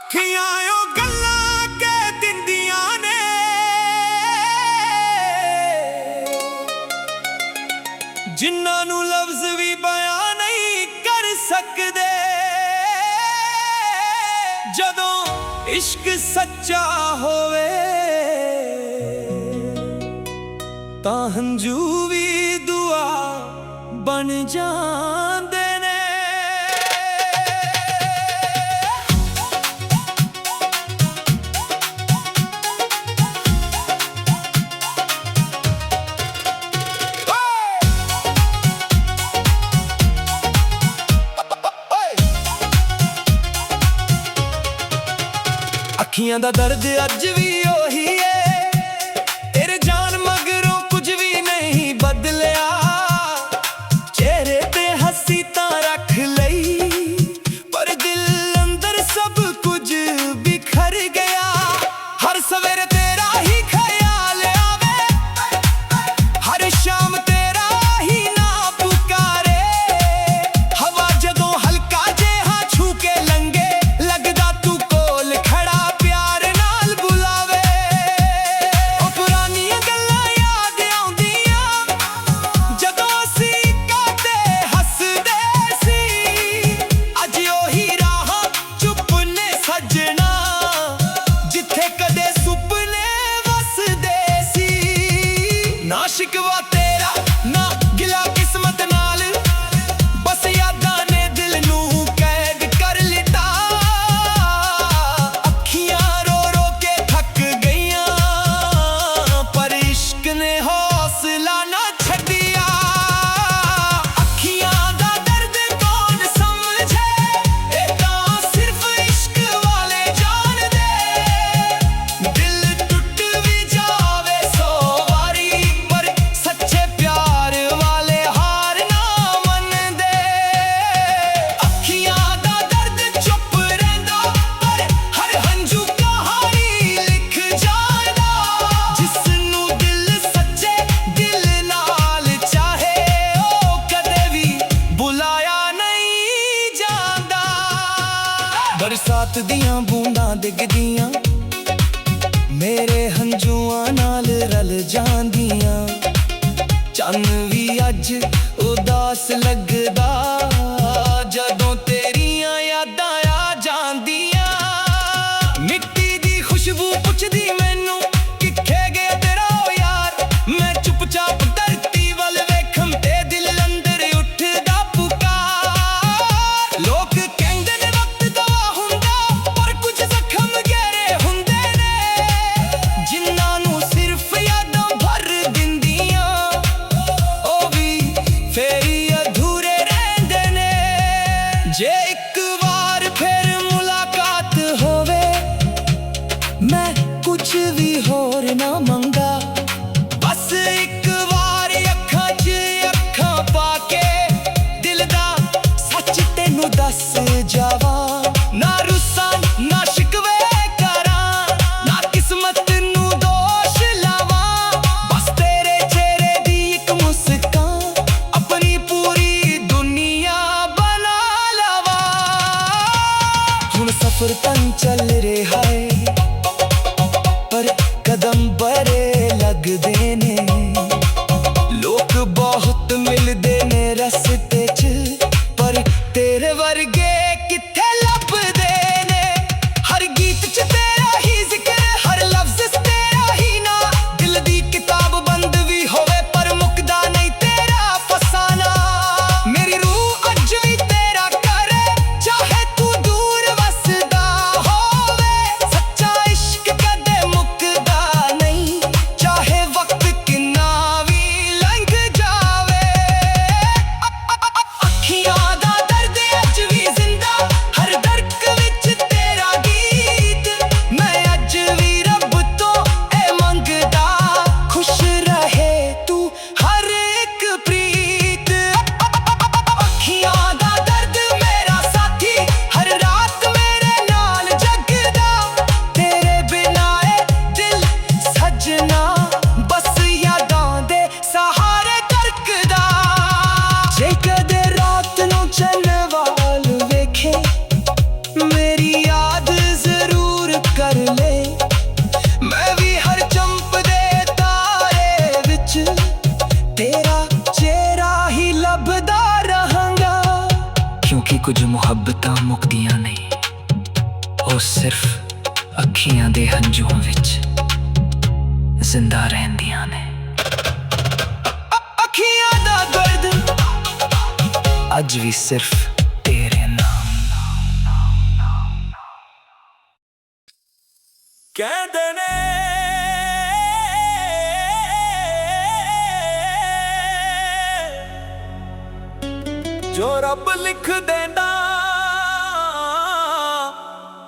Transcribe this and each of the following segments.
ਅੱਖੀਆਂ ਓ ਗੱਲਾਂ ਕੇ ਦਿੰਦੀਆਂ ਨੇ, ਜਿਨ੍ਹਾਂ ਨੂੰ ਲਫ਼ਜ਼ ਵੀ ਬਿਆਨ ਨਹੀਂ ਕਰ ਸਕਦੇ। ਜਦੋਂ ਇਸ਼ਕ ਸੱਚਾ ਹੋਵੇ ਤਾਂ ਹੰਝੂ ਵੀ ਦੁਆ ਬਣ ਜਾਂਦੇ ਨੇ। ਅੱਖੀਆਂ ਦਾ ਦਰਦ ਅੱਜ ਵੀ ਉਹੀ ਏ, ਤੇਰੇ ਜਾਨ ਮਗਰੋਂ ਕੁਝ ਵੀ ਨਹੀਂ ਬਦਲਿਆ। ਚਿਹਰੇ ਤੇ ਹੱਸੀ ਤਾਂ ਰੱਖ ਲਈ, ਪਰ ਦਿਲ ਅੰਦਰ ਸਭ ਕੁਝ ਬਿਖਰ ਗਿਆ। ਹਰ ਸਵੇਰੇ ਤੇਰਾ ਹੀ ਖਿਆਲ ਆਵੇ, ਹਰ ਸ਼ਾਮ ਤੇਰਾ ਹੀ ਨਾਂ ਪੁਕਾਰੇ। ਹਵਾ ਜਦੋਂ ਹਲਕਾ ਜਿਹਾ ਛੂ ਕੇ ਲੰਘੇ, ਲੱਗਦਾ ਤੂੰ ਕੋਲ ਖੜਾ ਪਿਆਰ ਨਾਲ ਬੁਲਾਵੇ। ਉਹ ਪੁਰਾਣੀਆਂ ਗੱਲਾਂ ਯਾਦ ਆਉਂਦੀਆਂ, ਜਦੋਂ ਅਸੀਂ ਇਕੱਠੇ ਹੱਸਦੇ ਸੀ। ਅੱਜ ਉਹੀ ਰਾਹਾਂ ਚੁੱਪ ਨੇ ਸੱਜਣਾ, ਜਿੱਥੇ ਕਦੇ ਸੁਪਨੇ ਵਸਦੇ ਸੀ। ਨਾ ਸ਼ਿਕਵਾ ਤੇਰਾ ਨਾ ਗਿਲਾ ਕਿਸਮਤ ਨਾਲ, ਬਸ ਯਾਦਾਂ ਨੇ ਦਿਲ ਨੂੰ ਕੈਦ ਕਰ ਲਿੱਤਾ। ਅੱਖੀਆਂ ਰੋ ਰੋ ਕੇ ਥੱਕ ਗਈਆਂ, ਪਰ ਇਸ਼ਕ ਨੇ ਹੌਸਲਾ ਨਾ ਛੱਡਿਆ। ਅੱਖੀਆਂ ਦਾ ਦਰਦ ਕੌਣ ਸਮਝੇ, ਇਹ ਤਾਂ ਸਿਰਫ ਇਸ਼ਕ ਵਾਲੇ ਜਾਣਦੇ। ਦਿਲ ਟੁੱਟ ਵੀ ਜਾਵੇ 100 ਵਾਰੀ, ਪਰ ਸੱਚੇ ਪਿਆਰ ਵਾਲੇ ਹਾਰ ਨਾ ਮੰਨਦੇ। ਅੱਖੀਆਂ ਦਾ ਦਰਦ ਚੁੱਪ ਰਹਿੰਦਾ, ਪਰ ਹਰ ਹੰਝੂ ਕਹਾਣੀ ਲਿਖ ਜਾਂਦਾ। ਜਿਸ ਨੂੰ ਦਿਲ ਸੱਚੇ ਦਿਲ ਨਾਲ ਚਾਹੇ, ਉਹ ਕਦੇ ਵੀ ਬੁਲਾਇਆ ਨਹੀਂ ਜਾਂਦਾ। ਬਰਸਾਤ ਦੀਆਂ ਬੂੰਦਾਂ ਡਿੱਗਦੀਆਂ, ਮੇਰੇ ਹੰਝੂਆਂ ਨਾਲ ਰਲ ਜਾਂਦੀਆਂ। ਚੰਨ ਵੀ ਅੱਜ ਉਦਾਸ ਲੱਗਦਾ, ਜਦੋਂ ਤੇਰੀਆਂ ਯਾਦਾਂ ਆ ਜਾਂਦੀਆਂ। ਮਿੱਟੀ ਦੀ ਖੁਸ਼ਬੂ ਪੁੱਛਦੀ ਮੈਨੂੰ, ਕਿੱਥੇ ਗਿਆ ਤੇਰਾ ਉਹ ਯਾਰ। ਮੈਂ ਚੁੱਪਚਾਪ ਧਰਤੀ ਵੱਲ ਵੇਖਾਂ ਤੇ ਦਿਲ ਅੰਦਰ ਉੱਠਦਾ ਪੁਕਾਰ। ਲੋਕ ਕਹਿੰਦੇ ਨੇ ਵਕਤ ਦਵਾ ਹੁੰਦਾ, ਪਰ ਕੁਝ ਜ਼ਖਮ ਗਹਿਰੇ ਹੁੰਦੇ ਨੇ, ਜਿਨ੍ਹਾਂ ਨੂੰ ਸਿਰਫ ਯਾਦਾਂ ਭਰ ਦਿੰਦੀਆਂ। ਉਹ ਵੀ ਫੇਰ ਹੀ ਅਧੂਰੇ ਰਹਿੰਦੇ ਨੇ। ਜੇ ਇੱਕ ਵਾਰ ਫਿਰ ਮੁਲਾਕਾਤ ਹੋਵੇ, ਮੈਂ ਕੁਝ ਵੀ ਹੋਰ ਨਾ ਮੰਗਾ। ਬਸ ਇੱਕ ਵਾਰ ਅੱਖਾਂ 'ਚ ਅੱਖਾਂ ਪਾ ਕੇ, ਦਿਲ ਦਾ ਸੱਚ ਤੈਨੂੰ ਦੱਸ ਜਾਵਾਂ। ਨਾ ਰੁੱਸਾਂ ਨਾ ਸ਼ਿਕਵੇ ਕਰਾਂ, ਨਾ ਕਿਸਮਤ ਨੂੰ ਦੋਸ਼ ਲਾਵਾਂ। ਬਸ ਤੇਰੇ ਚਿਹਰੇ ਦੀ ਇੱਕ ਮੁਸਕਾਨ, ਆਪਣੀ ਪੂਰੀ ਦੁਨੀਆ ਬਣਾ ਲਵਾਂ। ਹੁਣ ਸਫ਼ਰ ਤਾਂ ਚੱਲ ਰਿਹਾ ਏ, ਪਰ ਕਦਮ ਬੜੇ ਲੱਗਦੇ ਨੇ। ਲੋਕ ਬਹੁਤ ਮਿਲਦੇ ਨੇ ਰਸਤੇ 'ਚ, ਪਰ ਤੇਰੇ ਵਰਗੇ ਕਿੱਥੇ ਲੱਭਦੇ ਨੇ। ਹਰ ਗੀਤ 'ਚ ਤੇਰਾ ਹੀ ਜ਼ਿਕਰ, ਹਰ ਲਫ਼ਜ਼ 'ਚ ਤੇਰਾ ਹੀ ਨਾਂ। ਦਿਲ ਦੀ ਕਿਤਾਬ ਬੰਦ ਵੀ ਹੋਵੇ, ਪਰ ਮੁੱਕਦਾ ਨਹੀਂ ਤੇਰਾ ਫਸਾਨਾ। ਮੇਰੀ ਰੂਹ ਅੱਜ ਵੀ ਤੇਰਾ ਕਰੇ, ਚਾਹੇ ਤੂੰ ਦੂਰ ਵਸਦਾ ਹੋਵੇ। ਸੱਚਾ ਇਸ਼ਕ ਕਦੇ ਮੁੱਕਦਾ ਨਹੀਂ, ਚਾਹੇ ਵਕਤ ਕਿੰਨਾ ਵੀ ਲੰਘ ਜਾਵੇ। ਅੱਖੀਆਂ ਦਾ ਦਰਦ ਅੱਜ ਵੀ ਜ਼ਿੰਦਾ, ਹਰ ਦਰਕ ਵਿੱਚ ਤੇਰਾ ਗੀਤ। ਮੈਂ ਅੱਜ ਵੀ ਰੱਬ ਤੋਂ ਇਹ ਮੰਗਦਾ, ਖੁਸ਼ ਰਹੇ ਤੂੰ ਹਰ ਇੱਕ ਪ੍ਰੀਤ। ਅੱਖੀਆਂ ਦਾ ਦਰਦ ਮੇਰਾ ਸਾਥੀ, ਹਰ ਰਾਤ ਮੇਰੇ ਨਾਲ ਜਗਦਾ। ਤੇਰੇ ਬਿਨਾਂ ਇਹ ਦਿਲ ਸੱਜਣਾ, ਬਸ ਯਾਦਾਂ ਦੇ ਸਹਾਰੇ ਧੜਕਦਾ। ਜੇ ਕਦੇ ਰਾਤ ਨੂੰ ਚੰਨ ਵੱਲ ਵੇਖੇ, ਮੇਰੀ ਯਾਦ कुछ मुहब्बतां मुकदियां नहीं, ਉਹ ਸਿਰਫ ਅੱਖੀਆਂ ਦੇ ਹੰਝੂਆਂ ਵਿੱਚ ਜ਼ਿੰਦਾ ਰਹਿੰਦੀਆਂ ਨੇ। ਅੱਖੀਆਂ ਦਾ ਦਰਦ ਅੱਜ ਵੀ ਸਿਰਫ ਤੇਰੇ ਨਾਮ। ਕਹਿੰਦੇ ਨੇ ਜੋ ਰੱਬ ਲਿਖ ਦੇਂਦਾ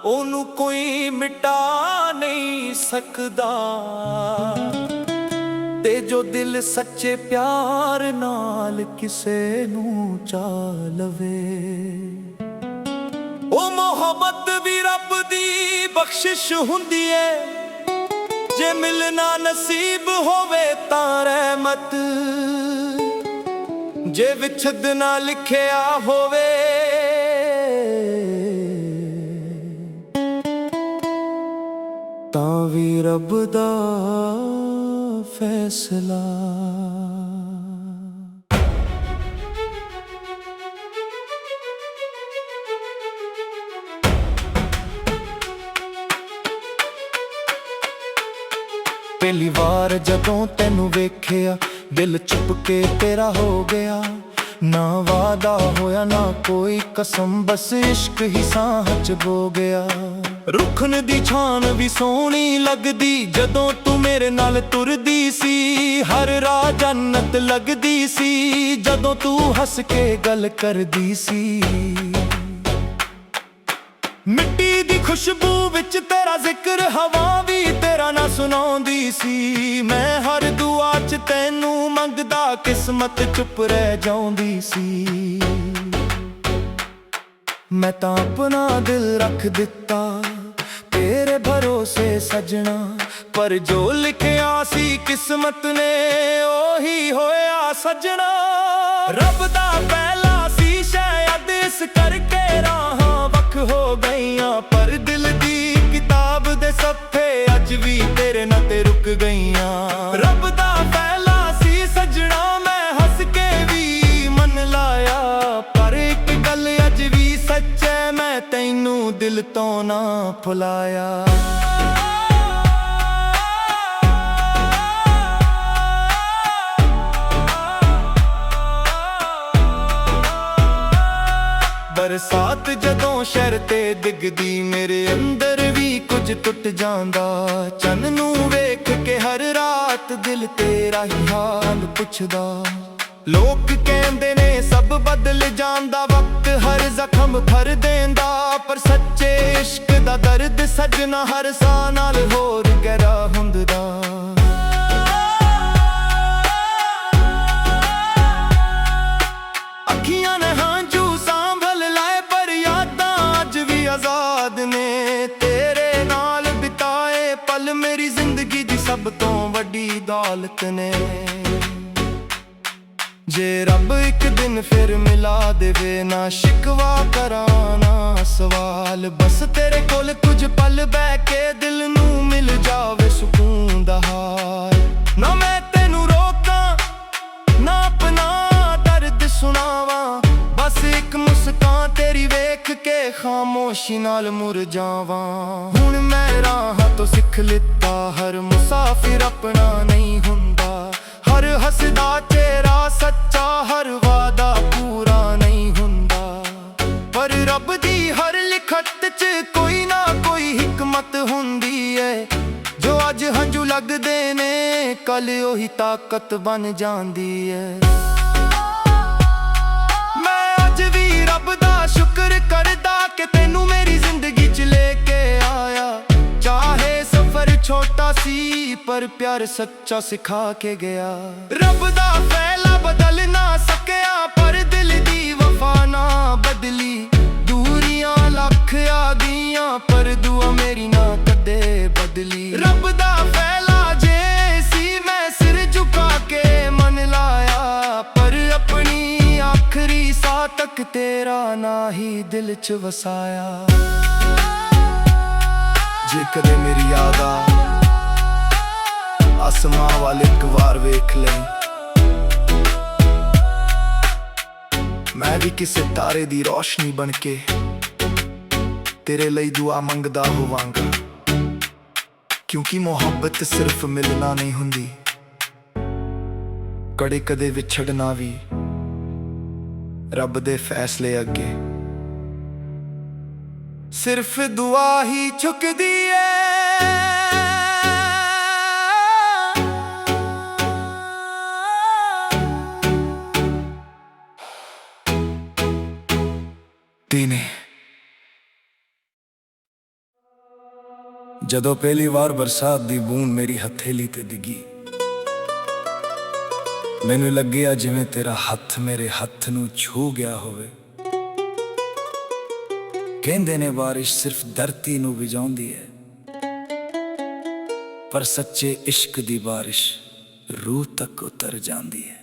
ਉਹਨੂੰ ਕੋਈ ਮਿਟਾ ਨਹੀਂ ਸਕਦਾ, ਤੇ ਜੋ ਦਿਲ ਸੱਚੇ ਪਿਆਰ ਨਾਲ ਕਿਸੇ ਨੂੰ ਚਾਹ ਲਵੇ, ਉਹ ਮੁਹੱਬਤ ਵੀ ਰੱਬ ਦੀ ਬਖਸ਼ਿਸ਼ ਹੁੰਦੀ ਏ। ਜੇ ਮਿਲਣਾ ਨਸੀਬ ਹੋਵੇ ਤਾਂ ਰਹਿਮਤ, ਜੇ ਵਿਛੜਨਾ ਲਿਖਿਆ ਹੋਵੇ ਤਾਂ ਵੀ ਰੱਬ ਦਾ ਫੈਸਲਾ। ਪਹਿਲੀ ਵਾਰ ਜਦੋਂ ਤੈਨੂੰ ਵੇਖਿਆ ਦਿਲ ਚੁੱਪ ਕੇ ਤੇਰਾ ਹੋ ਗਿਆ, ਨਾ ਵਾਦਾ ਹੋਇਆ ਨਾ ਕੋਈ ਕਸਮ, ਬਸ ਇਸ਼ਕ ਹੀ ਸਾਹ ਚ ਬੋ ਗਿਆ। ਰੁੱਖਣ ਦੀ ਛਾਨ ਵੀ ਸੋਹਣੀ ਲੱਗਦੀ ਜਦੋਂ ਤੂੰ ਮੇਰੇ ਨਾਲ ਤੁਰਦੀ ਸੀ, ਹਰ ਰਾਹ ਜੰਨਤ ਲੱਗਦੀ ਸੀ ਜਦੋਂ ਤੂੰ ਹੱਸ ਕੇ ਗੱਲ ਕਰਦੀ ਸੀ। ਮਿੱਟੀ ਦੀ ਖੁਸ਼ਬੂ ਵਿੱਚ ਤੇਰਾ ਜ਼ਿਕਰ, ਹਵਾ ਵੀ ਤੇਰਾ ਨਾ ਸੁਣਾਉਂਦੀ ਸੀ। ਮੈਂ ਹਰ ਦੁਆ ਚ ਤੈਨੂੰ ਮੰਗਦਾ, ਕਿਸਮਤ ਚੁੱਪ ਰਹਿ ਜਾਂਦੀ ਸੀ। ਮੈਂ ਤਾਂ ਆਪਣਾ ਦਿਲ ਰੱਖ ਦਿੱਤਾ ਤੇਰੇ ਭਰੋਸੇ ਸਜਣਾ, ਪਰ ਜੋ ਲਿਖਿਆ ਸੀ ਕਿਸਮਤ ਨੇ ਉਹੀ ਹੋਇਆ ਸਜਣਾ। ਰੱਬ ਦਾ ਪਹਿਲਾ ਸੀ ਸ਼ਾਇਦ ਇਸ ਕਰਕੇ ਰਾਹਾਂ ਵੱਖ ਹੋ ਗਈਆਂ, ਪਰ ਦਿਲ ਦੀ ਕਿਤਾਬ ਦੇ ਸੱਫੇ ਅੱਜ ਵੀ ਤੇਰੇ ਨਾਲ ਤੇ ਰੁਕ ਗਈਆਂ। ਰੱਬ ਦਾ ਪਹਿਲਾ ਸੀ ਸਜਣਾ, ਮੈਂ ਹੱਸ ਕੇ ਵੀ ਮੰਨ ਲਾਇਆ, ਪਰ ਇੱਕ ਗੱਲ ਅੱਜ ਵੀ ਸੱਚ ਹੈ, ਮੈਂ ਤੈਨੂੰ ਦਿਲ ਤੋਂ ਨਾ ਭੁਲਾਇਆ। ਬਰਸਾਤ ਜਦੋਂ ਸ਼ਹਿਰ ਤੇ ਡਿੱਗਦੀ, ਮੇਰੇ ਅੰਦਰ ਵੀ ਕੁਝ ਟੁੱਟ ਜਾਂਦਾ। ਚੰਨ ਨੂੰ ਵੇਖ ਕੇ ਹਰ ਰਾਤ ਦਿਲ ਤੇਰਾ ਹੀ ਹਾਲ ਪੁੱਛਦਾ। ਲੋਕ ਕਹਿੰਦੇ ਨੇ ਸਭ ਬਦਲ ਜਾਂਦਾ, ਵਕਤ ਹਰ ਜ਼ਖਮ ਭਰ ਦੇਂਦਾ, ਪਰ ਸੱਚੇ ਇਸ਼ਕ ਦਾ ਦਰਦ ਸਜਣਾ ਹਰ ਸਾਹ ਨਾਲ ਹੋਰ ਗਹਿਰਾ ਹੁੰਦਾ। ਅੱਖੀਆਂ ਨੇ ਹੰਝੂ ਸਾਂਭਲ ਲਾਏ, ਪਰ ਯਾਦਾਂ ਅੱਜ ਵੀ ਆਜ਼ਾਦ ਨੇ। ਤੇਰੇ ਨਾਲ ਬਿਤਾਏ ਪਲ ਮੇਰੀ ਜ਼ਿੰਦਗੀ ਦੀ ਸਭ ਤੋਂ ਵੱਡੀ ਦੌਲਤ ਨੇ। ਜੇ ਰੱਬ ਇੱਕ ਦਿਨ ਫਿਰ ਮਿਲਾ ਦੇਵੇ, ਨਾ ਸ਼ਿਕਵਾ ਕਰਾਂ ਨਾ ਸਵਾਲ, ਬਸ ਤੇਰੇ ਕੋਲ ਕੁਝ ਪਲ ਬਹਿ ਕੇ ਦਿਲ ਨੂੰ ਮਿਲ ਜਾਵੇ ਸਕੂਨ ਦਾ ਹਾਲ। ਨਾ ਮੈਂ ਤੈਨੂੰ ਰੋਕਾਂ ਨਾ ਆਪਣਾ ਦਰਦ ਸੁਣਾਵਾਂ, ਬਸ ਇੱਕ ਮੁਸਕਾਨ ਤੇਰੀ ਵੇਖ ਕੇ ਖਾਮੋਸ਼ੀ ਨਾਲ ਮੁਰ ਜਾਵਾਂ। ਹੁਣ ਮੈਂ ਰਾਹਾਂ ਤੋਂ ਸਿੱਖ ਲਿੱਤਾ, ਹਰ ਮੁਸਾਫਿਰ ਆਪਣਾ ਨਹੀਂ ਹੁੰਦਾ, ਹਰ ਹੱਸਦਾ ਚਿਹਰਾ ਸੱਚਾ, ਹਰ ਵਾਦਾ ਪੂਰਾ ਨਹੀਂ ਹੁੰਦਾ। ਪਰ ਰੱਬ ਦੀ ਹਰ ਲਿਖਤ 'ਚ ਕੋਈ ਨਾ ਕੋਈ ਹਿਕਮਤ ਹੁੰਦੀ ਏ, ਜੋ ਅੱਜ ਹੰਝੂ ਲੱਗਦੇ ਨੇ ਕੱਲ ਉਹੀ ਤਾਕਤ ਬਣ ਜਾਂਦੀ ਏ। ਮੈਂ ਅੱਜ ਵੀ ਰੱਬ ਦਾ ਸ਼ੁਕਰ ਕਰਦਾ ਕਿ ਤੈਨੂੰ ਮੇਰੀ ਜ਼ਿੰਦਗੀ 'ਚ ਲੈ ਕੇ ਆਇਆ। ਚਾਹੇ ਸਫ਼ਰ ਛੋਟਾ ਸੀ ਪਰ ਪਿਆਰ ਸੱਚਾ ਸਿਖਾ ਕੇ ਗਿਆ। ਰੱਬ ਦਾ ਫੈਸਲਾ ਬਦਲ ਨਾ ਸਕਿਆ, ਪਰ ਦਿਲ ਦੀ ਵਫਾ ਨਾ ਬਦਲੀ। ਦੂਰੀਆਂ ਲੱਖ ਆਦੀਆਂ ਪਰ ਦੁਆ ਮੇਰੀ ਨਾ ਕਦੇ ਬਦਲੀ। ਰੱਬ ਦਾ ਫੈਸਲਾ ਜੇ ਸੀ ਮੈਂ ਸਿਰ ਝੁਕਾ ਕੇ ਮੰਨ ਲਾਇਆ, ਪਰ ਆਪਣੀ ਆਖਰੀ ਸਾਹ ਤੱਕ ਤੇਰਾ ਨਾਂ ਹੀ ਦਿਲ 'ਚ ਵਸਾਇਆ। ਜੇ ਕਦੇ ਮੇਰੀ ਯਾਦ ਆਸਮਾਂ ਵੱਲ ਇੱਕ ਵਾਰ ਵੇਖ ਲੈ, ਮੈਂ ਵੀ ਕਿਸੇ ਤਾਰੇ ਦੀ ਰੋਸ਼ਨੀ ਬਣ ਕੇ ਤੇਰੇ ਲਈ ਦੁਆ ਮੰਗਦਾ ਹੋਵਾਂਗਾ, ਕਿਉਂਕਿ ਮੁਹੱਬਤ ਸਿਰਫ ਮਿਲਣਾ ਨਹੀਂ ਹੁੰਦੀ, ਕਦੇ ਕਦੇ ਵਿਛੜਨਾ ਵੀ ਰੱਬ ਦੇ ਫੈਸਲੇ ਅੱਗੇ ਸਿਰਫ ਦੁਆ ਹੀ ਝੁਕਦੀ ਏ। ਤੀਨੇ ਜਦੋਂ ਪਹਿਲੀ ਵਾਰ ਬਰਸਾਤ ਦੀ ਬੂੰਦ ਮੇਰੀ ਹਥੇਲੀ ਤੇ ਡਿੱਗੀ, ਮੈਨੂੰ ਲੱਗਿਆ ਜਿਵੇਂ ਤੇਰਾ ਹੱਥ ਮੇਰੇ ਹੱਥ ਨੂੰ ਛੂ ਗਿਆ ਹੋਵੇ। ਕਹਿੰਦੇ ਨੇ ਬਾਰਿਸ਼ ਸਿਰਫ ਧਰਤੀ ਨੂੰ ਵਿਜਾਉਂਦੀ ਹੈ, ਪਰ ਸੱਚੇ ਇਸ਼ਕ ਦੀ ਬਾਰਿਸ਼ ਰੂਹ ਤੱਕ ਉਤਰ ਜਾਂਦੀ ਹੈ।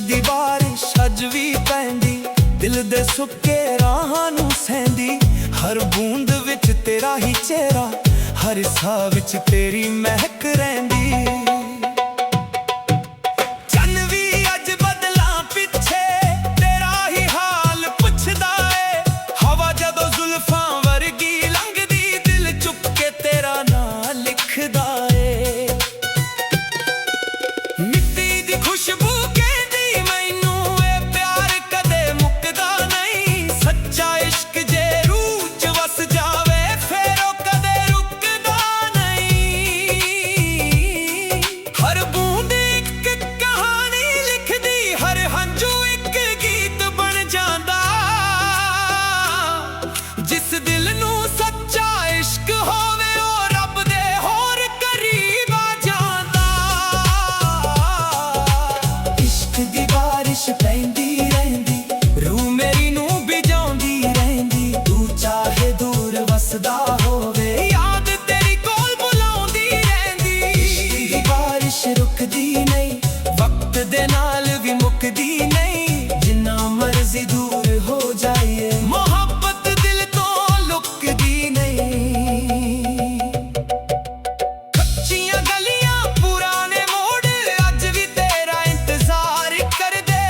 ਦੀ ਬਾਰਿਸ਼ ਅੱਜ ਵੀ ਪੈਂਦੀ, ਦਿਲ ਦੇ ਸੁੱਕੇ ਰਾਹਾਂ ਨੂੰ ਸਹਿੰਦੀ, ਹਰ ਬੂੰਦ ਵਿੱਚ ਤੇਰਾ ਹੀ ਚਿਹਰਾ, ਹਰ ਸਾਹ ਵਿੱਚ ਤੇਰੀ ਮਹਿਕ ਰਹਿੰਦੀ। ਚੰਨ ਵੀ ਅੱਜ ਬਦਲਾਂ ਪਿੱਛੇ ਤੇਰਾ ਹੀ ਹਾਲ ਪੁੱਛਦਾ ਏ, ਹਵਾ ਜਦੋਂ ਜ਼ੁਲਫਾਂ ਵਰਗੀ ਲੰਘਦੀ, ਦਿਲ ਚੁੱਕ ਕੇ ਤੇਰਾ ਨਾਂ ਲਿਖਦਾ ਏ। ਮਿੱਟੀ ਦੀ ਖੁਸ਼ਬੂ ਪੈਂਦੀ ਰਹਿੰਦੀ, ਰੂਹ ਮੇਰੀ ਨੂੰ ਬਿਜਾਉਂਦੀ ਰਹਿੰਦੀ, ਤੂੰ ਚਾਹੇ ਦੂਰ ਵਸਦਾ ਹੋਵੇ, ਯਾਦ ਤੇਰੀ ਕੋਲ ਬੁਲਾਉਂਦੀ ਰਹਿੰਦੀ। ਇਸ਼ਕ ਦੀ ਬਾਰਿਸ਼ ਰੁਕਦੀ ਨਹੀਂ, ਵਕਤ ਦੇ ਨਾਲ ਵੀ ਮੁੱਕਦੀ ਨਹੀਂ, ਜਿੰਨਾ ਮਰਜ਼ੀ ਦੂਰ ਹੋ ਜਾਈਏ, ਮੁਹੱਬਤ ਦਿਲ ਤੋਂ ਲੁਕਦੀ ਨਹੀਂ। ਕੱਚੀਆਂ ਗਲੀਆਂ ਪੁਰਾਣੇ ਮੋੜ ਅੱਜ ਵੀ ਤੇਰਾ ਇੰਤਜ਼ਾਰ ਕਰਦੇ,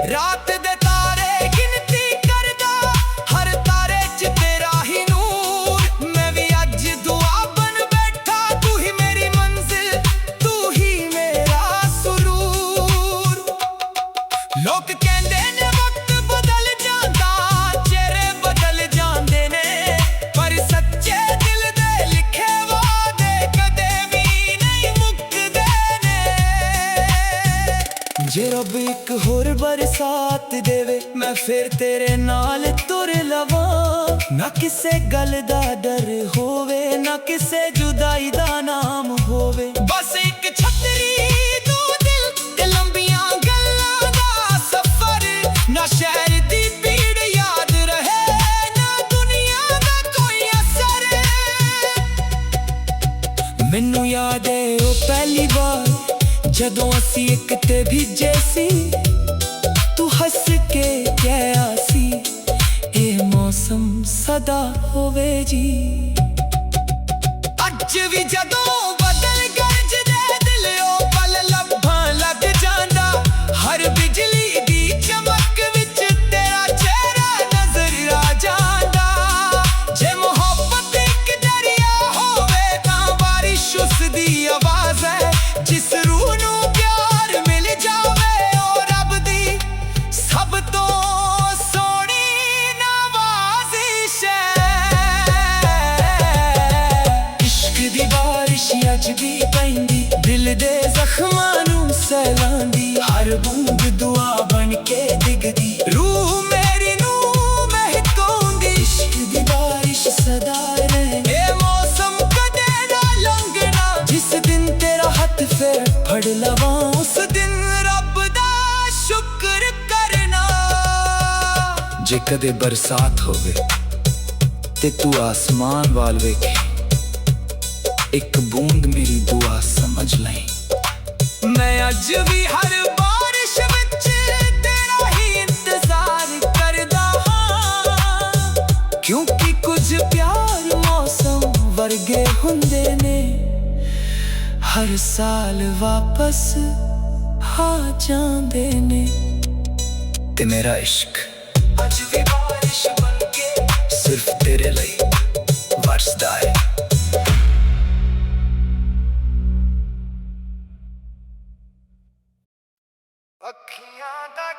ਰਾਤ ਦੇ ਤਾਰੇ ਗਿਣਤੀ ਕਰਦਾ, ਹਰ ਤਾਰੇ 'ਚ ਤੇਰਾ ਹੀ ਨੂਰ, ਮੈਂ ਵੀ ਅੱਜ ਦੁਆ ਬਣ ਬੈਠਾ, ਤੂੰ ਹੀ ਮੇਰੀ ਮੰਜ਼ਿਲ, ਤੂੰ ਹੀ ਮੇਰਾ ਸਰੂਰ। ਲੋਕ ਕਹਿੰਦੇ ਨੇ ਵਕਤ ਬਦਲ ਜਾਂਦਾ, ਚਿਹਰੇ ਬਦਲ ਜਾਂਦੇ ਨੇ, ਪਰ ਸੱਚੇ ਦਿਲ ਦੇ ਲਿਖੇ ਵਾਅਦੇ ਕਦੇ ਵੀ ਨਹੀਂ ਮੁੱਕਦੇ ਨੇ। ਜੇ ਰੱਬ ਇੱਕ ਹੋਰ ਬਰਸਾਤ ਦੇਵੇ, ਮੈਂ ਫਿਰ ਤੇਰੇ ਨਾਲ ਤੁਰ ਲਵਾਂ, ਨਾ ਕਿਸੇ ਗੱਲ ਦਾ ਡਰ ਹੋਵੇ, ਨਾ ਕਿਸੇ ਜੁਦਾਈ ਦਾ ਨਾਮ ਹੋਵੇ, ਬਸ ਇੱਕ ਛਤਰੀ ਦੋ ਦਿਲ ਤੇ ਲੰਬੀਆਂ ਗੱਲਾਂ ਦਾ ਸਫ਼ਰ, ਨਾ ਸ਼ਹਿਰ ਦੀ ਭੀੜ ਯਾਦ ਰਹੇ, ਨਾ ਦੁਨੀਆ ਦਾ ਕੋਈ ਅਸਰ। ਮੈਨੂੰ ਯਾਦ ਏ ਉਹ ਪਹਿਲੀ ਵਾਰ ਜਦੋਂ ਅਸੀਂ ਇੱਕ ਤੇ ਭਿੱਜੇ ਸੀ, ਤੂੰ ਹੱਸ ਕੇ ਕਿਹਾ ਸੀ ਇਹ ਮੌਸਮ ਸਦਾ ਹੋਵੇ ਜੀ। ਅੱਜ ਵੀ ਜਦੋਂ ਬਦਲ ਗਰਜਦੇ, ਦਿਲ ਉਹ ਪਲ ਲੱਭਣ ਲੱਗ ਜਾਂਦਾ, ਹਰ ਬਿਜਲੀ ਦੀ ਚਮਕ ਵਿੱਚ ਤੇਰਾ ਚਿਹਰਾ ਨਜ਼ਰ ਆ ਜਾਂਦਾ। ਜੇ ਮੁਹੱਬਤ ਇੱਕ ਦਰਿਆ ਹੋਵੇ ਤਾਂ ਬਾਰਿਸ਼ ਉਸ ਦੀ ਆਵਾਜ਼ ਹੈ, ਜਿਸ ਰੂਹ ਨੂੰ ਪਿਆਰ ਮਿਲ ਜਾਵੇ, ਉਹ ਰੱਬ ਦੀ ਸਭ ਤੋਂ ਸੋਹਣੀ ਨਵਾਜ਼ਿਸ਼ ਹੈ। ਇਸ਼ਕ ਦੀ ਬਾਰਿਸ਼ ਅੱਜ ਵੀ ਪੈਂਦੀ, ਦਿਲ ਦੇ ਜ਼ਖਮਾਂ ਨੂੰ ਸਹਿਲਾਂਦੀ, ਹਰ ਬੂੰਦ ਦੁਆ ਬਣ ਕੇ ਡਿੱਗਦੀ, ਰੂਹ ਮੇਰੀ ਨੂੰ ਮਹਿਕਾਉਂਦੀ। ਇਸ਼ਕ ਦੀ ਬਾਰਿਸ਼ ਸਦਾ ਰਹੇ, ਇਹ ਮੌਸਮ ਕਦੇ ਨਾ ਲੰਘਣਾ, ਜਿਸ ਦਿਨ ਤੇਰਾ ਹੱਥ ਫਿਰ ਫੜ ਲਵਾਂ, ਉਸ ਦਿਨ ਰੱਬ ਦਾ ਸ਼ੁਕਰ ਕਰਨਾ। ਜੇ ਕਦੇ ਬਰਸਾਤ ਹੋਵੇ ਤੇ ਤੂੰ ਆਸਮਾਨ ਵੱਲ ਵੇਖੇ, ਇੱਕ ਬੂੰਦ ਮੇਰੀ ਦੁਆ ਸਮਝ ਲਈ। ਮੈਂ ਅੱਜ ਵੀ ਹਰ ਬਾਰਿਸ਼ ਵਿੱਚ ਤੇਰਾ ਹੀ ਇੰਤਜ਼ਾਰ ਕਰਦਾ ਹਾਂ, ਕਿਉਂਕਿ ਕੁਝ ਪਿਆਰ ਮੌਸਮ ਵਰਗੇ ਹੁੰਦੇ ਨੇ, ਹਰ ਸਾਲ ਵਾਪਸ ਆ ਜਾਂਦੇ ਨੇ। ਤੇ ਮੇਰਾ ਇਸ਼ਕ ਅੱਜ ਵੀ ਬਾਰਿਸ਼ ਬਣ ਕੇ ਸਿਰਫ ਤੇਰੇ ਲਈ ਵਰਸਦਾ ਹੈ। ਅੱਖੀਆਂ ਦਾ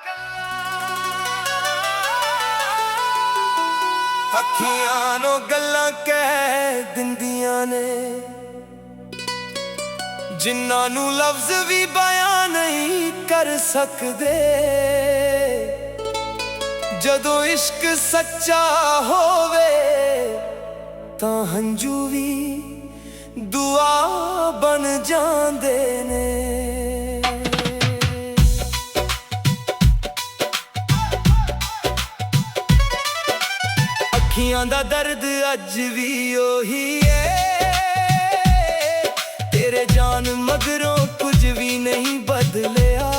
ਅੱਖੀਆਂ ਨੂੰ ਗੱਲਾਂ ਕਹਿ ਦਿੰਦੀਆਂ ਨੇ, ਜਿਨ੍ਹਾਂ ਨੂੰ ਲਫ਼ਜ਼ ਵੀ ਬਿਆਨ ਨਹੀਂ ਕਰ ਸਕਦੇ। ਜਦੋਂ ਇਸ਼ਕ ਸੱਚਾ ਹੋਵੇ ਤਾਂ ਹੰਝੂ ਵੀ ਦੁਆ ਬਣ ਜਾਂਦੇ ਨੇ। ਅੱਖੀਆਂ ਦਾ ਦਰਦ ਅੱਜ ਵੀ ਉਹੀ ਏ, ਤੇਰੇ ਜਾਨ ਮਗਰੋਂ ਕੁਝ ਵੀ ਨਹੀਂ ਬਦਲਿਆ।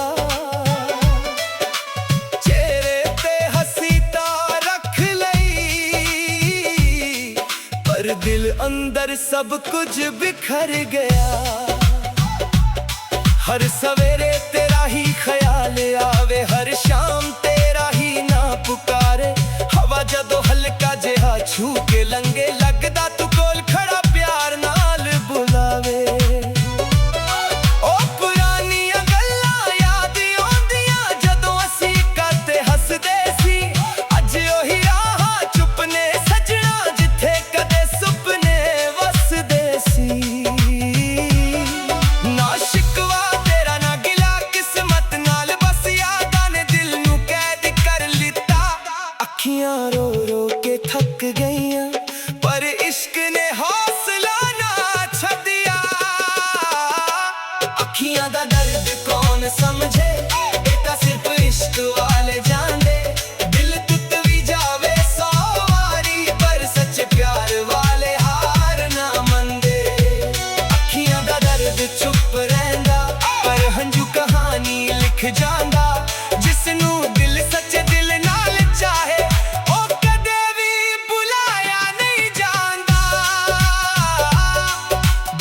ਚਿਹਰੇ ਤੇ ਹੱਸੀ ਤਾਂ ਰੱਖ ਲਈ, ਪਰ ਦਿਲ ਅੰਦਰ ਸਭ ਕੁਝ ਬਿਖਰ ਗਿਆ। ਹਰ ਸਵੇਰੇ ਤੇਰਾ ਹੀ ਖਿਆਲ ਆਵੇ, ਹਰ ਸ਼ਾਮ ਤੇਰਾ ਹੀ ਨਾ ਪੁਕਾਰੇ। ਹਵਾ ਜਦੋਂ ਹਲਕਾ ਜਿਹਾ ਛੂ ਕੇ ਲੰਘੇ, ਲੱਗਦਾ ਤੂੰ ਕੋਲ ਖੜਾ ਪਿਆਰ ਨਾਲ ਬੁਲਾਵੇ। ਉਹ ਪੁਰਾਣੀਆਂ ਗੱਲਾਂ ਯਾਦ ਆਉਂਦੀਆਂ, ਜਦੋਂ ਅਸੀਂ ਇਕੱਠੇ ਹੱਸਦੇ ਸੀ। ਅੱਜ ਉਹੀ ਰਾਹਾਂ ਚੁੱਪ ਨੇ ਸਜਣਾ, ਜਿੱਥੇ ਕਦੇ ਸੁਪਨੇ ਵਸਦੇ ਸੀ। ਨਾ ਸ਼ਿਕਵਾ ਤੇਰਾ ਨਾ ਗਿਲਾ ਕਿਸਮਤ ਨਾਲ, ਬਸ ਯਾਦਾਂ ਨੇ ਦਿਲ ਨੂੰ ਕੈਦ ਕਰ ਲਿੱਤਾ। ਅੱਖੀਆਂ ਰੋ ਰੋ ਕੇ ਥੱਕ ਗਈਆਂ, ਪਰ ਇਸ਼ਕ ਨੇ ਹੌਸਲਾ ਨਾ ਛੱਡਿਆ। ਅੱਖੀਆਂ ਦਾ ਦਰਦ ਕੌਣ ਸਮਝੇ, ਇਹ ਤਾਂ ਸਿਰਫ ਇਸ਼ਕ ਵਾਲੇ ਜਾਣਦੇ। ਦਿਲ ਟੁੱਟ ਵੀ ਜਾਵੇ 100 ਵਾਰੀ, ਪਰ ਸੱਚੇ ਪਿਆਰ ਵਾਲੇ ਹਾਰ ਨਾ ਮੰਨਦੇ। ਅੱਖੀਆਂ ਦਾ ਦਰਦ ਚੁੱਪ ਰਹਿੰਦਾ, ਪਰ ਹੰਝੂ ਕਹਾਣੀ ਲਿਖ ਜਾਂਦਾ। ਜਿਸ ਨੂੰ ਦਿਲ ਸੱਚੇ ਦਿਲ ਨਾਲ ਚਾਹੇ, ਉਹ ਕਦੇ ਵੀ ਭੁਲਾਇਆ ਨਹੀਂ ਜਾਂਦਾ।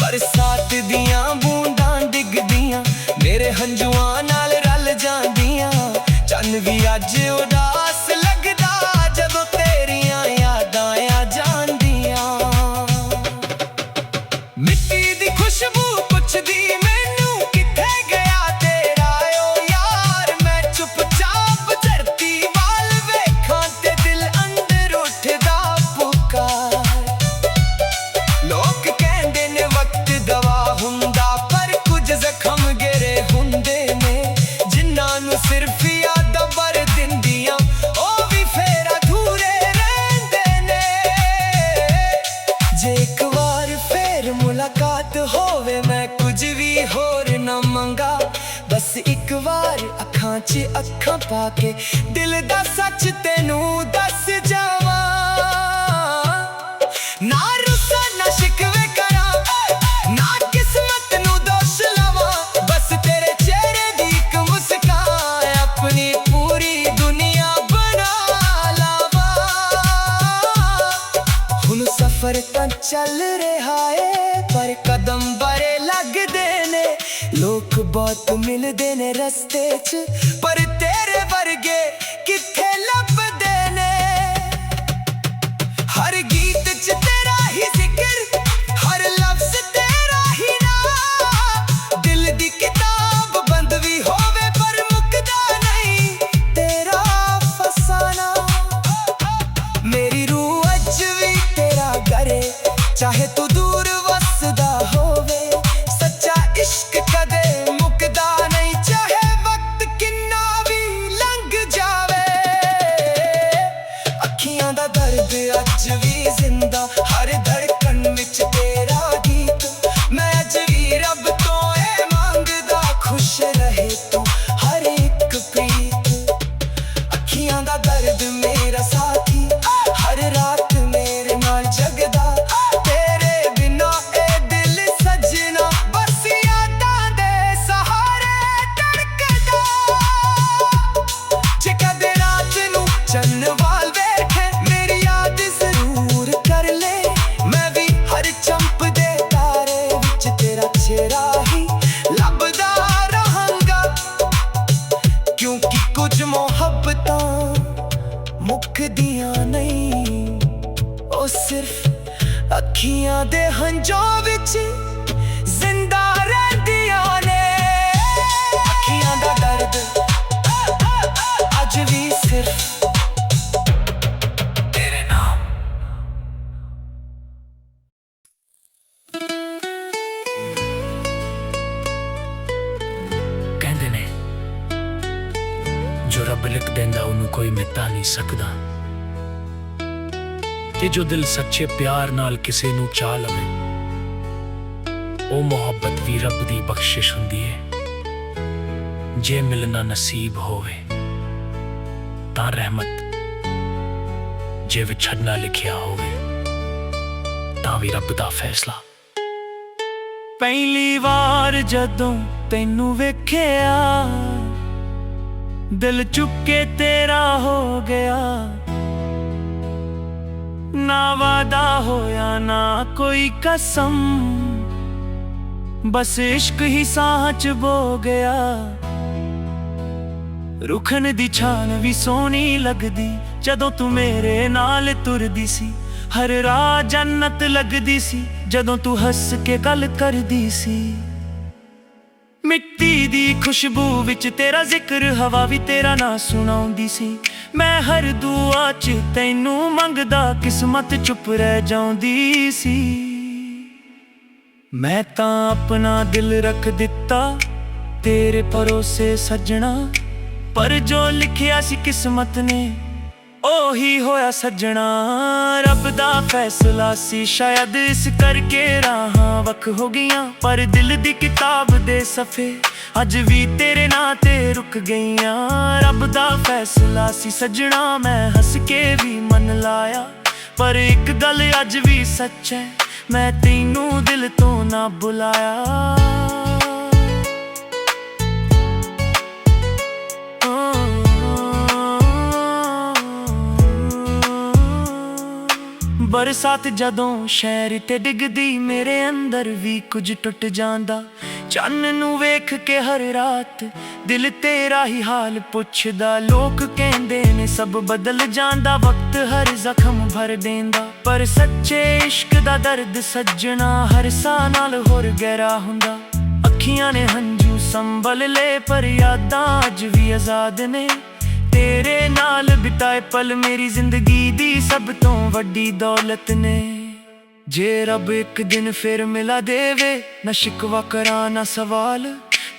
ਬਰਸਾਤ ਦੀਆਂ ਬੂੰਦਾਂ ਡਿੱਗਦੀਆਂ, ਮੇਰੇ ਹੰਝੂਆਂ ਨਾਲ ਰਲ ਜਾਂਦੀਆਂ। ਚੰਨ ਵੀ ਅੱਜ ਉਦਾਸ ਲੱਗਦਾ, ਜਦੋਂ ਤੇਰੀਆਂ ਯਾਦਾਂ ਆ ਜਾਂਦੀਆਂ। ਮਿੱਟੀ ਦੀ ਖੁਸ਼ਬੂ ਪੁੱਛਦੀ ਮੈਨੂੰ, ਕਿੱਥੇ ਗਿਆ ਤੇਰਾ ਓ ਯਾਰ। ਮੈਂ ਚੁੱਪਚਾਪ ਧਰਤੀ ਵੱਲ ਵੇਖਾਂ ਤੇ ਦਿਲ ਅੰਦਰ ਉੱਠਦਾ ਪੁਕਾਰ। ਲੋਕ ਕਹਿੰਦੇ ਨੇ ਵਕਤ ਦਵਾ ਹੁੰਦਾ, ਪਰ ਕੁਝ ਜ਼ਖਮ ਗਹਿਰੇ ਹੁੰਦੇ ਨੇ, ਜਿਨ੍ਹਾਂ ਨੂੰ ਸਿਰਫ ਯਾਦਾਂ ਭਰ ਦਿੰਦੀਆਂ। ਉਹ ਵੀ ਫੇਰ ਅਧੂਰੇ ਰਹਿੰਦੇ ਨੇ। ਜੇ ਇੱਕ ਵਾਰ ਫੇਰ ਮੁਲਾਕਾਤ ਹੋਵੇ, ਮੈਂ ਕੁਝ ਵੀ ਹੋਰ ਨਾ ਮੰਗਾ। ਬਸ ਇੱਕ ਵਾਰ ਅੱਖਾਂ 'ਚ ਅੱਖਾਂ ਪਾ ਕੇ ਦਿਲ ਦਾ ਸੱਚ ਤੈਨੂੰ ਦੱਸ ਜਾਵਾਂ। ਨਾ ਰੁੱਸਾਂ ਨਾ ਸ਼ਿਕਵੇ ਕਰਾਂ, ਨਾ ਕਿਸਮਤ ਨੂੰ ਦੋਸ਼ ਲਾਵਾਂ। ਬਸ ਤੇਰੇ ਚਿਹਰੇ ਦੀ ਇੱਕ ਮੁਸਕਾਨ ਆਪਣੀ ਪੂਰੀ ਦੁਨੀਆ ਬਣਾ ਲਾਵਾਂ। ਹੁਣ ਸਫ਼ਰ ਤਾਂ ਚੱਲ ਰਿਹਾ ਏ, ਪਰ ਕਦਮ ਬੜੇ ਲੱਗਦੇ ਨੇ। ਲੋਕ ਬਹੁਤ ਮਿਲਦੇ ਨੇ ਰਸਤੇ 'ਚ, ਪਰ ਤੇਰੇ ਵਰਗੇ ਕਿੱਥੇ ਲੱਭਦੇ ਨੇ। ਹਰ ਗੀਤ 'ਚ ਤੇਰਾ ਹੀ ਜ਼ਿਕਰ, ਹਰ ਲਫ਼ਜ਼ ਤੇਰਾ ਹੀ ਨਾਂ। ਦਿਲ ਦੀ ਕਿਤਾਬ ਬੰਦ ਵੀ ਹੋਵੇ, ਪਰ ਮੁੱਕਦਾ ਨਹੀਂ ਤੇਰਾ ਫਸਾਨਾ। ਮੇਰੀ ਰੂਹ ਅੱਜ ਵੀ ਤੇਰਾ ਘਰ ਏ, ਚਾਹੇ ਤੂੰ ਦੂਰ ਵਸਦਾ ਹੋਵੇ। ਸੱਚਾ ਇਸ਼ਕ ਕਦੇ ਮੁੱਕਦਾ ਨਹੀਂ, ਚਾਹੇ ਵਕਤ ਕਿੰਨਾ ਵੀ ਲੰਘ ਜਾਵੇ। ਅੱਖੀਆਂ ਦੇ ਹੰਝਾਂ ਵਿੱਚ ਜ਼ਿੰਦਾ ਰਹਿੰਦੀਆਂ ਨੇ ਅੱਖੀਆਂ ਦਾ ਦਰਦ ਅੱਜ ਵੀ ਸਿਰਫ ਤੇਰੇ ਨਾਮ। ਕਹਿੰਦੇ ਨੇ ਜੋ ਰੱਬ ਲਿਖ ਦਿੰਦਾ ਉਹਨੂੰ ਕੋਈ ਮਿਟਾ ਨਹੀਂ ਸਕਦਾ, ਤੇ ਜੋ ਦਿਲ ਸੱਚੇ ਪਿਆਰ ਨਾਲ ਕਿਸੇ ਨੂੰ ਚਾਹ ਲਵੇ ਉਹ ਮੁਹੱਬਤ ਵੀ ਰੱਬ ਦੀ ਬਖਸ਼ਿਸ਼ ਹੁੰਦੀ ਹੈ। ਜੇ ਮਿਲਣਾ ਨਸੀਬ ਹੋਵੇ ਤਾਂ ਰਹਿਮਤ, ਜੇ ਵਿਛੜਨਾ ਲਿਖਿਆ ਹੋਵੇ ਤਾਂ ਵੀ ਰੱਬ ਦਾ ਫੈਸਲਾ। ਪਹਿਲੀ ਵਾਰ ਜਦੋਂ ਤੈਨੂੰ ਵੇਖਿਆ ਦਿਲ ਚੁੱਕੇ ਤੇਰਾ ਹੋ ਗਿਆ, ਨਾ ਵਾਦਾ ਹੋਇਆ ਨਾ ਕੋਈ ਕਸਮ, ਬਸ ਇਸ਼ਕ ਹੀ ਸਾਹ ਚ ਬੋ ਗਿਆ। ਰੁੱਖਣ ਦੀ ਛਾਨ ਵੀ ਸੋਹਣੀ ਲੱਗਦੀ ਜਦੋਂ ਤੂੰ ਮੇਰੇ ਨਾਲ ਤੁਰਦੀ ਸੀ, ਹਰ ਰਾਹ ਜੰਨਤ ਲੱਗਦੀ ਸੀ ਜਦੋਂ ਤੂੰ ਹੱਸ ਕੇ ਗੱਲ ਕਰਦੀ ਸੀ। ਮਿੱਟੀ ਦੀ ਖੁਸ਼ਬੂ ਵਿੱਚ ਤੇਰਾ ਜ਼ਿਕਰ, ਹਵਾ ਵੀ ਤੇਰਾ ਨਾਂ ਸੁਣਾਉਂਦੀ ਸੀ। ਮੈਂ ਹਰ ਦੁਆ ਚ ਤੈਨੂੰ ਮੰਗਦਾ, ਕਿਸਮਤ ਚੁੱਪ ਰਹਿ ਜਾਂਦੀ ਸੀ। ਮੈਂ ਤਾਂ ਆਪਣਾ ਦਿਲ ਰੱਖ ਦਿੱਤਾ ਤੇਰੇ ਭਰੋਸੇ ਸੱਜਣਾ, ਪਰ ਜੋ ਲਿਖਿਆ ਸੀ ਕਿਸਮਤ ਨੇ ਉਹੀ ਹੋਇਆ ਸੱਜਣਾ। ਰੱਬ ਦਾ ਫੈਸਲਾ ਸੀ ਸ਼ਾਇਦ ਇਸ ਕਰਕੇ ਰਾਹਾਂ ਵੱਖ ਹੋ ਗਈਆਂ, ਪਰ ਦਿਲ ਦੀ ਕਿਤਾਬ ਦੇ ਸਫ਼ੇ ਅੱਜ ਵੀ ਤੇਰੇ ਨਾਂ ਤੇ ਰੁਕ ਗਈਆਂ। ਰੱਬ ਦਾ ਫੈਸਲਾ ਸੀ ਸੱਜਣਾ, ਮੈਂ ਹੱਸ ਕੇ ਵੀ ਮੰਨ ਲਾਇਆ, ਪਰ ਇੱਕ ਗੱਲ ਅੱਜ ਵੀ ਸੱਚ ਹੈ, ਮੈਂ ਤੈਨੂੰ ਦਿਲ ਤੋਂ ਨਾ ਬੁਲਾਇਆ। ਬਰਸਾਤ ਜਦੋਂ ਸ਼ਹਿਰ ਤੇ ਡਿੱਗਦੀ ਮੇਰੇ ਅੰਦਰ ਵੀ ਕੁਝ ਟੁੱਟ ਜਾਂਦਾ। ਚੰਨ ਨੂੰ ਵੇਖ ਕੇ ਹਰ ਰਾਤ ਦਿਲ ਤੇਰਾ ਹੀ ਹਾਲ ਪੁੱਛਦਾ। ਲੋਕ ਕਹਿੰਦੇ ਨੇ ਸਭ ਬਦਲ ਜਾਂਦਾ, ਵਕਤ ਹਰ ਜ਼ਖਮ ਭਰ ਦੇਂਦਾ, ਪਰ ਸੱਚੇ ਇਸ਼ਕ ਦਾ ਦਰਦ ਸੱਜਣਾ ਹਰ ਸਾਹ ਨਾਲ ਹੋਰ ਗਹਿਰਾ ਹੁੰਦਾ। ਅੱਖੀਆਂ ਨੇ ਹੰਝੂ ਸੰਭਲ ਲਏ ਪਰ ਯਾਦਾਂ ਅੱਜ ਵੀ ਆਜ਼ਾਦ ਨੇ। ਤੇਰੇ ਨਾਲ ਬਿਤਾਏ ਪਲ ਮੇਰੀ ਜ਼ਿੰਦਗੀ ਦੀ ਸਭ ਤੋਂ ਵੱਡੀ ਦੌਲਤ ਨੇ। ਜੇ ਰੱਬ ਇੱਕ ਦਿਨ ਫਿਰ ਮਿਲਾ ਦੇਵੇ, ਨਾ ਸ਼ਿਕਵਾ ਕਰਾਂ ਨਾ ਸਵਾਲ,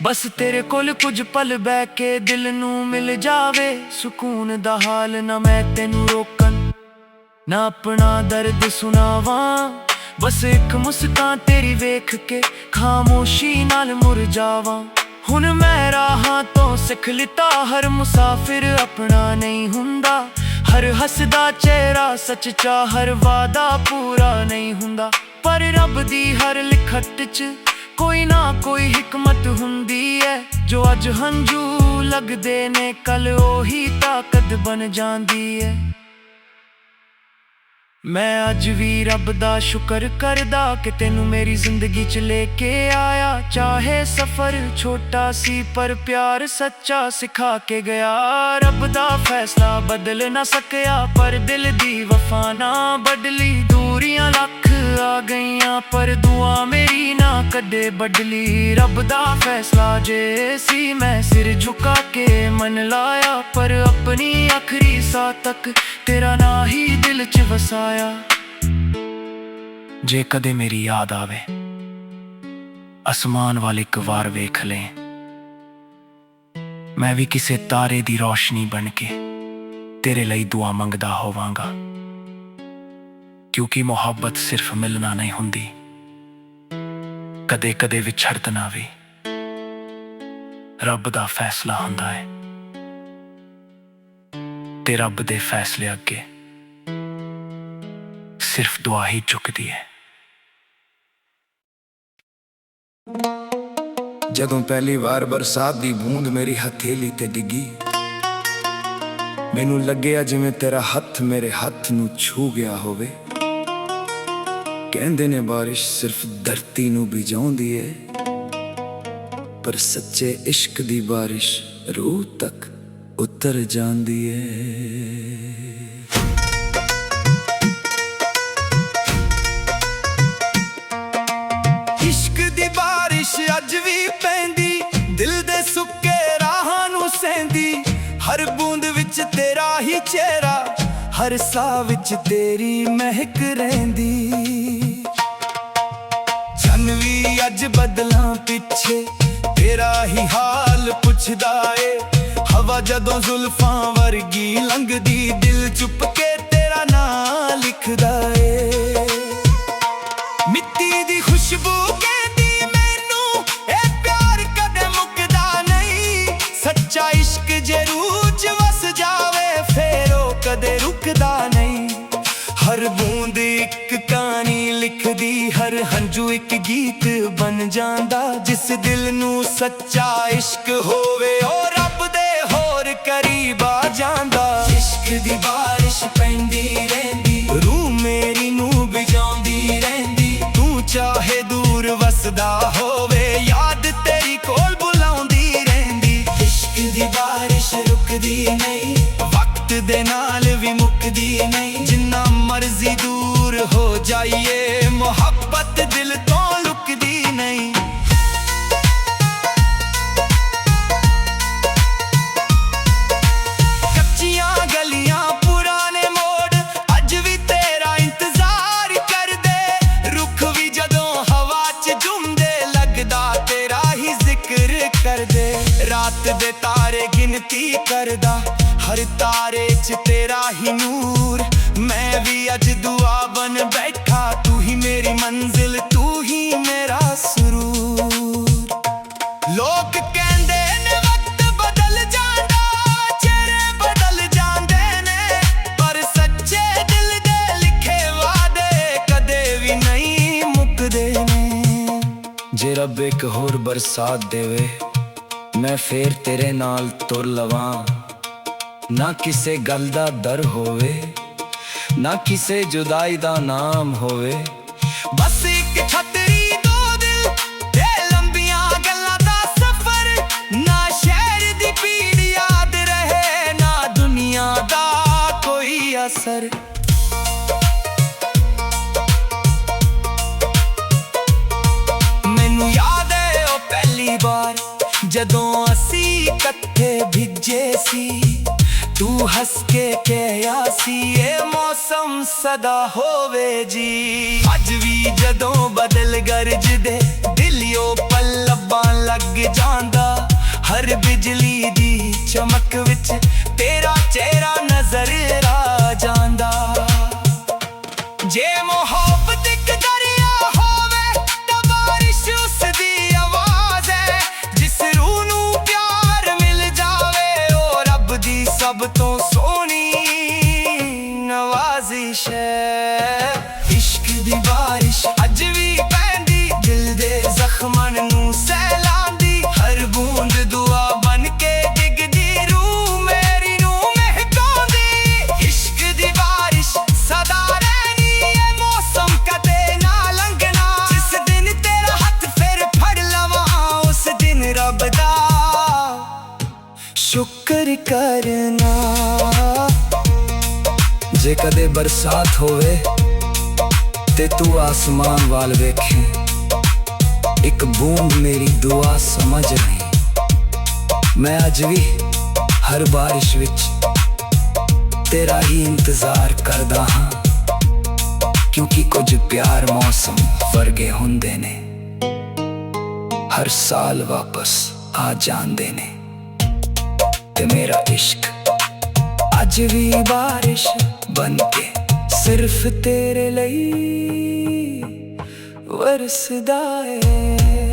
ਬਸ ਤੇਰੇ ਕੋਲ ਕੁਝ ਪਲ ਬਹਿ ਕੇ ਦਿਲ ਨੂੰ ਮਿਲ ਜਾਵੇ ਸਕੂਨ ਦਾ ਹਾਲ। ਨਾ ਮੈਂ ਤੈਨੂੰ ਰੋਕਣ ਨਾ ਆਪਣਾ ਦਰਦ ਸੁਣਾਵਾਂ, ਬਸ ਇੱਕ ਮੁਸਕਾਨ ਤੇਰੀ ਵੇਖ ਕੇ ਖਾਮੋਸ਼ੀ ਨਾਲ ਮੁਰਝਾਵਾਂ। ਹੁਣ ਮੈਂ ਰਾਹਾਂ ਤੋਂ ਸਿੱਖ ਲਿੱਤਾ ਹਰ ਮੁਸਾਫਿਰ ਆਪਣਾ ਨਹੀਂ ਹੁੰਦਾ, ਹਰ ਹੱਸਦਾ ਚਿਹਰਾ ਸੱਚਾ, ਹਰ ਵਾਦਾ ਪੂਰਾ ਨਹੀਂ ਹੁੰਦਾ, ਪਰ ਰੱਬ ਦੀ ਹਰ ਲਿਖਤ 'ਚ ਕੋਈ ਨਾ ਕੋਈ ਹਿਕਮਤ ਹੁੰਦੀ ਹੈ। ਜੋ ਅੱਜ ਹੰਝੂ ਲੱਗਦੇ ਨੇ ਕੱਲ ਉਹੀ ਤਾਕਤ ਬਣ ਜਾਂਦੀ ਹੈ। ਮੈਂ ਅੱਜ ਵੀ ਰੱਬ ਦਾ ਸ਼ੁਕਰ ਕਰਦਾ ਕਿ ਤੈਨੂੰ ਮੇਰੀ ਜ਼ਿੰਦਗੀ 'ਚ ਲੈ ਕੇ ਆਇਆ। ਚਾਹੇ ਸਫ਼ਰ ਛੋਟਾ ਸੀ ਪਰ ਪਿਆਰ ਸੱਚਾ ਸਿਖਾ ਕੇ ਗਿਆ। ਰੱਬ ਦਾ ਫੈਸਲਾ ਬਦਲ ਨਾ ਸਕਿਆ ਪਰ ਦਿਲ ਦੀ ਵਫਾ ਨਾ ਬਦਲੀ। ਦੂਰੀਆਂ ਲੱਖ ਆ ਗਈਆਂ ਪਰ ਦੁਆ ਮੇਰੀ ਨਾ ਕਦੇ ਬਦਲੀ। ਰੱਬ ਦਾ ਫੈਸਲਾ ਜੇ ਸੀ ਮੈਂ ਸਿਰ ਝੁਕਾ ਕੇ ਮੰਨ ਲਾਇਆ, ਪਰ ਆਪਣੀ ਆਖਰੀ ਸਾਹ ਤੱਕ ਤੇਰਾ ਨਾਂ ਹੀ ਦਿਲ 'ਚ ਵਸਾਇਆ। ਜੇ ਕਦੇ ਮੇਰੀ ਯਾਦ ਆਵੇ ਅਸਮਾਨ ਵੱਲ ਇੱਕ ਵਾਰ ਵੇਖ ਲੈ, ਮੈਂ ਵੀ ਕਿਸੇ ਤਾਰੇ ਦੀ ਰੋਸ਼ਨੀ ਬਣ ਕੇ ਤੇਰੇ ਲਈ ਦੁਆ ਮੰਗਦਾ ਹੋਵਾਂਗਾ। ਕਿਉਂਕਿ ਮੁਹੱਬਤ ਸਿਰਫ ਮਿਲਣਾ ਨਹੀਂ ਹੁੰਦੀ, ਕਦੇ ਕਦੇ ਵਿਛੜਨਾ ਵੀ ਰੱਬ ਦਾ ਫੈਸਲਾ ਹੁੰਦਾ ਹੈ। ਤੇ ਰੱਬ ਦੇ ਫੈਸਲੇ ਅੱਗੇ ਸਿਰਫ ਦੁਆ ਹੀ ਝੁਕਦੀ ਹੈ। ਜਦੋਂ ਪਹਿਲੀ ਵਾਰ ਬਰਸਾਤ ਦੀ ਬੂੰਦ ਮੇਰੀ ਹਥੇਲੀ ਤੇ ਡਿੱਗੀ, ਮੈਨੂੰ ਲੱਗਿਆ ਜਿਵੇਂ ਤੇਰਾ ਹੱਥ ਮੇਰੇ ਹੱਥ ਨੂੰ ਛੂ ਗਿਆ ਹੋਵੇ। ਕਹਿੰਦੇ ਨੇ ਬਾਰਿਸ਼ ਸਿਰਫ ਧਰਤੀ ਨੂੰ ਭਿਜਾਉਂਦੀ ਏ, ਪਰ ਸੱਚੇ ਇਸ਼ਕ ਦੀ ਬਾਰਿਸ਼ ਰੂਹ ਤੱਕ ਉਤਰ ਜਾਂਦੀ ਏ। ਬਾਰਿਸ਼ ਅੱਜ ਵੀ ਪੈਂਦੀ, ਦਿਲ ਦੇ ਸੁੱਕੇ ਰਾਹਾਂ ਨੂੰ ਸਹਿੰਦੀ। ਹਰ ਬੂੰਦ ਵਿੱਚ ਤੇਰਾ ਹੀ ਚਿਹਰਾ, ਹਰ ਸਾਹ ਵਿੱਚ ਤੇਰੀ ਮਹਿਕ ਰਹਿੰਦੀ। ਚੰਨ ਵੀ ਅੱਜ ਬਦਲਾਂ ਪਿੱਛੇ ਤੇਰਾ ਹੀ ਹਾਲ ਪੁੱਛਦਾ ਏ। ਹਵਾ ਜਦੋਂ ਜ਼ੁਲਫਾਂ ਵਰਗੀ ਲੰਘਦੀ, ਦਿਲ ਚੁੱਪ ਕੇ ਤੇਰਾ ਨਾਂ ਲਿਖਦਾ ਏ। ਮਿੱਟੀ ਦੀ ਖੁਸ਼ਬੂ ਕਹਿੰਦੀ ਮੈਨੂੰ, ਇਹ ਪਿਆਰ ਕਦੇ ਮੁੱਕਦਾ ਨਹੀਂ। ਸੱਚਾ ਇਸ਼ਕ ਜੇ ਰੂਹ 'ਚ ਵਸ ਜਾਵੇ, ਫੇਰ ਉਹ ਕਦੇ ਰੁਕਦਾ ਨਹੀਂ। ਹਰ ਬੂੰਦ ਇੱਕ ਕਹਾਣੀ ਲਿਖਦੀ, ਹਰ ਹੰਝੂ ਇੱਕ ਗੀਤ ਬਣ ਜਾਂਦਾ। ਜਿਸ ਦਿਲ ਨੂੰ ਸੱਚਾ ਇਸ਼ਕ ਹੋਵੇ, ਉਹ ਰੱਬ ਦੇ ਹੋਰ ਕਰੀਬ ਆ ਜਾਂਦਾ। ਇਸ਼ਕ ਦੀ ਬਾਰਿਸ਼ ਪੈਂਦੀ ਰਹਿੰਦੀ, ਰੂਹ ਮੇਰੀ ਨੂੰ ਭਿਜਾਉਂਦੀ ਰਹਿੰਦੀ। ਤੂੰ ਚਾਹੇ ਦੂਰ ਵਸਦਾ ਹੋਵੇ, ਯਾਦ ਤੇਰੀ ਕੋਲ ਬੁਲਾਉਂਦੀ ਰਹਿੰਦੀ। ਇਸ਼ਕ ਦੀ ਬਾਰਿਸ਼ ਰੁਕਦੀ ਨਹੀਂ, ਵਕਤ ਦੇ ਨਾਲ ਵੀ ਮੁੱਕਦੀ ਨਹੀਂ। ਜਿੰਨਾ ਮਰਜ਼ੀ ਦੂਰ ਹੋ ਜਾਈਏ, ਮੁਹੱਬਤ ਦਿਲ ਤੋਂ ਲੁਕਦੀ ਨਹੀਂ। ਕੱਚੀਆਂ ਗਲੀਆਂ ਪੁਰਾਣੇ ਮੋੜ ਅੱਜ ਵੀ ਤੇਰਾ ਇੰਤਜ਼ਾਰ ਕਰਦੇ। ਰੁੱਖ ਵੀ ਜਦੋਂ ਹਵਾ 'ਚ ਝੂਮਦੇ, ਲੱਗਦਾ ਤੇਰਾ ਹੀ ਜ਼ਿਕਰ ਕਰਦੇ। ਰਾਤ ਦੇ ਤਾਰੇ ਗਿਣਤੀ ਕਰਦਾ, ਹਰ ਤਾਰੇ 'ਚ ਤੇਰਾ ਹੀ ਨੂਰ। ਮੈਂ ਵੀ ਅੱਜ ਦੁਆ ਬਣ ਬੈਠਾ, ਤੂੰ ਹੀ ਮੇਰੀ ਮੰਜ਼ਿਲ, ਤੂੰ ਹੀ ਮੇਰਾ ਸਰੂਰ। ਲੋਕ ਕਹਿੰਦੇ ਨੇ ਵਕਤ ਬਦਲ ਜਾਂਦਾ, ਚਿਹਰੇ ਬਦਲ ਜਾਂਦੇ ਨੇ, ਪਰ ਸੱਚੇ ਦਿਲ ਦੇ ਲਿਖੇ ਵਾਅਦੇ ਕਦੇ ਵੀ ਨਹੀਂ ਮੁੱਕਦੇ ਨੇ। ਜੇ ਰੱਬ ਇੱਕ ਹੋਰ ਬਰਸਾਤ ਦੇਵੇ, ਮੈਂ ਫੇਰ ਤੇਰੇ ਨਾਲ ਤੁਰ ਲਵਾਂ। ਨਾ ਕਿਸੇ ਗੱਲ ਦਾ ਡਰ ਹੋਵੇ, ਨਾ ਕਿਸੇ ਜੁਦਾਈ ਦਾ ਨਾਮ ਹੋਵੇ। ਬਸ ਇੱਕ ਛਤਰੀ, ਦੋ ਦਿਲ ਤੇ ਲੰਬੀਆਂ ਗੱਲਾਂ ਦਾ ਸਫ਼ਰ। ਨਾ ਸ਼ਹਿਰ ਦੀ ਭੀੜ ਯਾਦ ਰਹੇ, ਨਾ ਦੁਨੀਆ ਦਾ ਕੋਈ ਅਸਰ। ਮੈਨੂੰ ਯਾਦ ਏ ਉਹ ਪਹਿਲੀ ਵਾਰ ਜਦੋਂ ਅਸੀਂ ਇਕੱਠੇ ਭਿੱਜੇ ਸੀ। ਤੂੰ ਹੱਸ ਕੇ ਕਿਹਾ ਸੀ, ਇਹ ਮੌਸਮ ਸਦਾ ਹੋਵੇ ਜੀ। ਅੱਜ ਵੀ ਜਦੋਂ ਬਦਲ ਗਰਜਦੇ, ਦਿਲਿਓ ਪੱਲਬਾਂ ਲੱਗ ਜਾਂਦਾ। ਹਰ ਬਿਜਲੀ ਦੀ ਚਮਕ ਵਿੱਚ ਤੇਰਾ ਚਿਹਰਾ ਨਜ਼ਰ ਆ ਜਾਂਦਾ। ਜੇ ਮੁਹੱਬਤ ਇੱਕ ਦਰਿਆ ਹੋਵੇ, ਤਾਂ ਬਾਰਿਸ਼ ਉਸ ਦੀ ਆਵਾਜ਼ ਹੈ। ਜਿਸ ਰੂਹ ਨੂੰ ਪਿਆਰ ਮਿਲ ਜਾਵੇ, ਉਹ ਰੱਬ ਦੀ ਸਭ ਤੋਂ ਸੋਹਣੀ ਨਵਾਜ਼ਿਸ਼ ਹੈ। ਇਸ਼ਕ ਦੀ ਬਾਰਿਸ਼ ਅੱਜ ਵੀ ਪੈਂਦੀ, ਦਿਲ ਦੇ ਜ਼ਖਮਾਂ ਨੂੰ ਸਹਿਲਾਂਦੀ। ਹਰ ਬੂੰਦ ਦੁਆ ਬਣ ਕੇ ਡਿੱਗਦੀ, ਰੂਹ ਮੇਰੀ ਨੂੰ ਮਹਿਕਾਉਂਦੀ। ਇਸ਼ਕ ਦੀ ਬਾਰਿਸ਼ ਸਦਾ ਰਹਿਣੀ, ਇਹ ਮੌਸਮ ਕਦੇ ਨਾ ਲੰਘਣਾ। ਜਿਸ ਦਿਨ ਤੇਰਾ ਹੱਥ ਫਿਰ ਫੜ ਲਵਾਂ, ਉਸ ਦਿਨ ਰੱਬ ਦਾ ਸ਼ੁਕਰ ਕਰਨਾ। ਜੇ ਕਦੇ ਬਰਸਾਤ ਹੋਵੇ ਤੇ ਤੂੰ ਆਸਮਾਨ ਵੱਲ ਵੇਖੇ, ਇੱਕ ਬੂੰਦ ਮੇਰੀ ਦੁਆ ਸਮਝ ਲਈ। ਮੈਂ ਅੱਜ ਵੀ ਹਰ ਬਾਰਿਸ਼ ਵਿੱਚ ਤੇਰਾ ਹੀ ਇੰਤਜ਼ਾਰ ਕਰਦਾ ਹਾਂ, ਕਿਉਂਕਿ ਕੁਝ ਪਿਆਰ ਮੌਸਮ ਵਰਗੇ ਹੁੰਦੇ ਨੇ, ਹਰ ਸਾਲ ਵਾਪਸ ਆ ਜਾਂਦੇ ਨੇ। ਤੇ ਮੇਰਾ ਇਸ਼ਕ ਅੱਜ ਵੀ ਬਾਰਿਸ਼ ਬਣ ਕੇ ਸਿਰਫ ਤੇਰੇ ਲਈ ਵਰਸਦਾ ਏ।